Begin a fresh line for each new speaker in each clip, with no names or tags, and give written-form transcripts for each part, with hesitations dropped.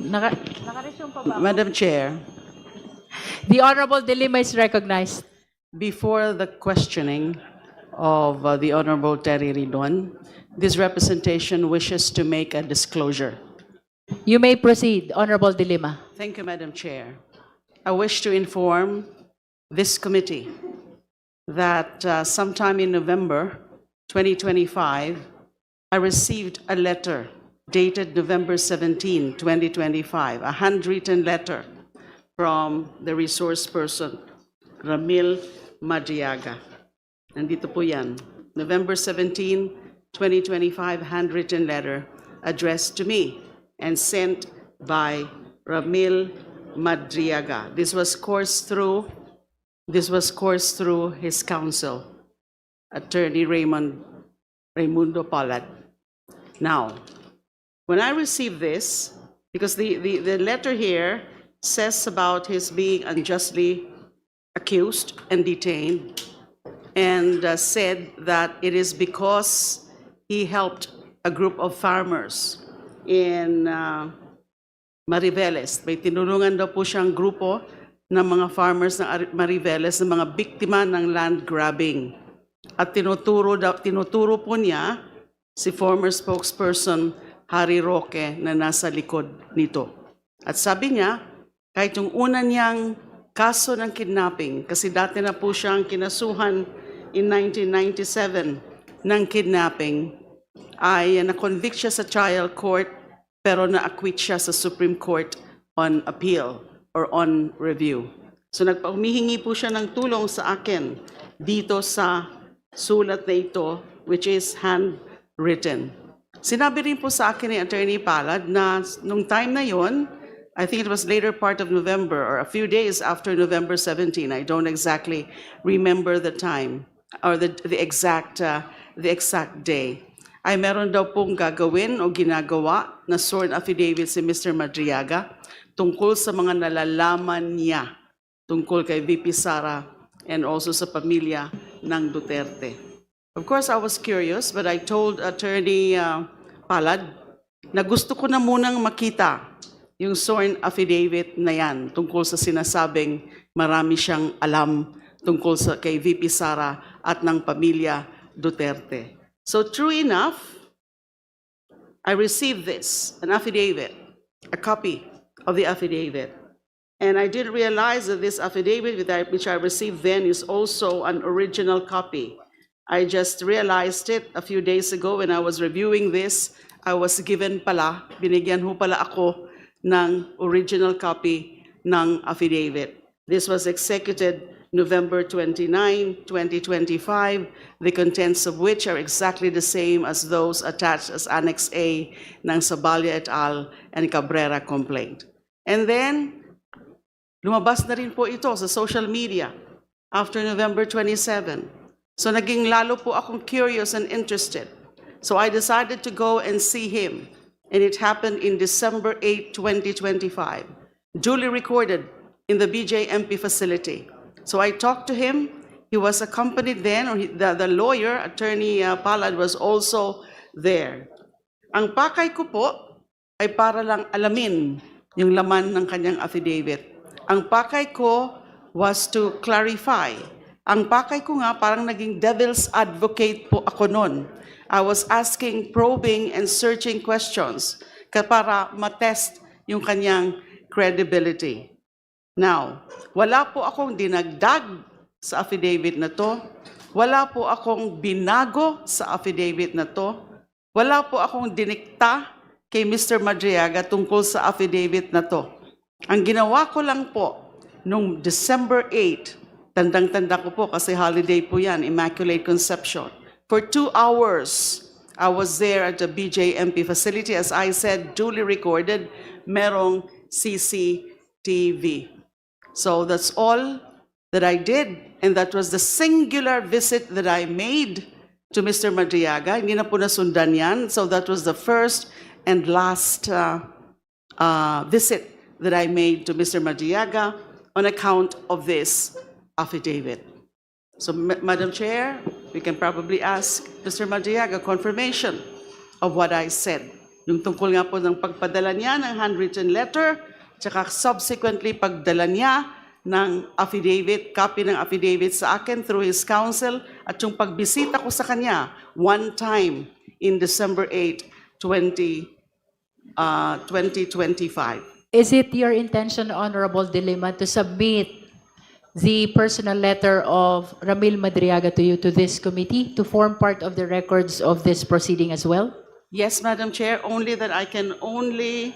Naka-resume pa ba ako?
Madam Chair,
The Honorable De Lima is recognized.
before the questioning of the Honorable Terry Ridon, this representation wishes to make a disclosure.
You may proceed, Honorable De Lima.
Thank you, Madam Chair. I wish to inform this committee that sometime in November 2025, I received a letter dated November 17, 2025, a handwritten letter from the resource person, Ramil Madriaga. Nandito po yan. November 17, 2025, handwritten letter addressed to me and sent by Ramil Madriaga. This was coursed through his counsel, Attorney Raimundo Palad. Now, when I received this, because the letter here says about his being unjustly accused and detained, and said that it is because he helped a group of farmers in Mariveles. May tinulungan daw po siyang grupo ng mga farmers ng Mariveles na mga biktima ng land grabbing. At tinuturo po niya si former spokesperson Harry Roque na nasa likod nito. At sabi niya, kahit yung una niyang kaso ng kidnapping, kasi dati na po siyang kinasuhan in 1997 ng kidnapping, ay na-convict siya sa trial court pero na-acquit siya sa Supreme Court on appeal or on review. So humihingi po siya ng tulong sa akin dito sa sulat na ito, which is handwritten. Sinabi rin po sa akin ni Attorney Palad na nung time na yon, I think it was later part of November or a few days after November 17. I don't exactly remember the time or the exact day. Ay meron daw pong gagawin o ginagawa na sworn affidavit si Mr. Madriaga tungkol sa mga nalalaman niya tungkol kay VP Sara and also sa pamilya ng Duterte. Of course, I was curious, but I told Attorney Palad na gusto ko na munang makita yung sworn affidavit na yan tungkol sa sinasabing marami siyang alam tungkol sa kay VP Sara at ng pamilya Duterte. So true enough, I received this, an affidavit, a copy of the affidavit. And I didn't realize that this affidavit which I received then is also an original copy. I just realized it a few days ago when I was reviewing this. I was given pala, binigyan ho pala ako ng original copy ng affidavit. This was executed November 29, 2025, the contents of which are exactly the same as those attached as Annex A ng Sabalia et al. And Cabrera complaint. And then, lumabas na rin po ito sa social media after November 27. So naging lalo po akong curious and interested. So I decided to go and see him. And it happened in December 8, 2025, duly recorded in the BJMP facility. So I talked to him. He was accompanied then, or the lawyer, Attorney Palad, was also there. Ang pakay ko po ay para lang alamin yung laman ng kanyang affidavit. Ang pakay ko was to clarify. Ang pakay ko nga parang naging devil's advocate po ako noon. I was asking probing and searching questions para matest yung kanyang credibility. Now, wala po akong dinagdag sa affidavit na to. Wala po akong binago sa affidavit na to. Wala po akong dinikta kay Mr. Madriaga tungkol sa affidavit na to. Ang ginawa ko lang po, nung December 8, tandang-tanda ko po kasi holiday po yan, Immaculate Conception. For 2 hours, I was there at the BJMP facility. As I said, duly recorded, merong CCTV. So that's all that I did. And that was the singular visit that I made to Mr. Madriaga. Hindi na po nasundan yan. So that was the first and last visit that I made to Mr. Madriaga on account of this affidavit. So, Madam Chair, we can probably ask Mr. Madriaga confirmation of what I said Yung tungkol nga po ng pagpadala niya ng handwritten letter, tsaka subsequently pagdala niya ng affidavit, copy ng affidavit sa akin through his counsel, at yung pagbisita ko sa kanya one time in December 8, 2025.
Is it your intention, Honorable De Lima, to submit the personal letter of Ramil Madriaga to you to this committee to form part of the records of this proceeding as well?
Yes, Madam Chair, only that I can only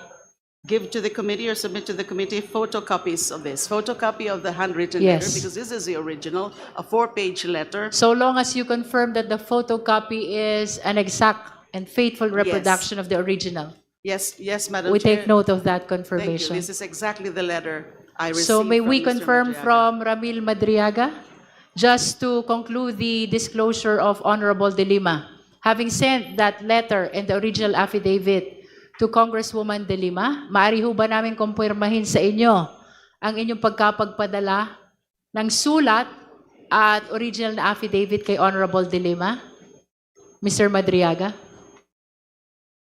give to the committee or submit to the committee photocopies of this. Photocopy of the handwritten letter,
Yes.
because this is the original, a 4-page letter.
So long as you confirm that the photocopy is an exact and faithful reproduction of the original.
Yes, yes, Madam
We
Chair.
take note of that
Thank you.
confirmation.
This is exactly the letter I received
So may we
from Mr.
confirm
Madriaga.
from Ramil Madriaga, just to conclude the disclosure of Honorable De Lima, having sent that letter and the original affidavit to Congresswoman De Lima, maaari ho ba namin kumpirmahin sa inyo ang inyong pagkapagpadala ng sulat at original na affidavit kay Honorable De Lima? Mr. Madriaga?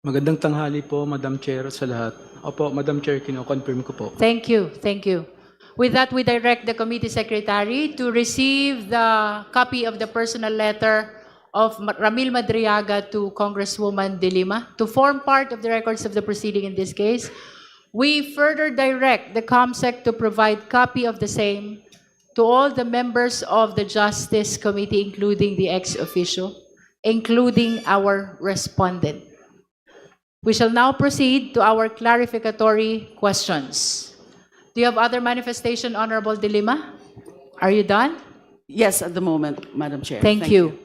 Magandang tanghali po, Madam Chair, sa lahat. Opo, Madam Chair, kino-confirm ko po.
Thank you. Thank you. With that, we direct the committee secretary to receive the copy of the personal letter of Ramil Madriaga to Congresswoman De Lima to form part of the records of the proceeding in this case. We further direct the COMSEC to provide copy of the same to all the members of the Justice Committee, including the ex-officio, including our respondent. We shall now proceed to our clarificatory questions. Do you have other manifestation, Honorable De Lima? Are you done?
Yes, at the moment, Madam Chair.
Thank you.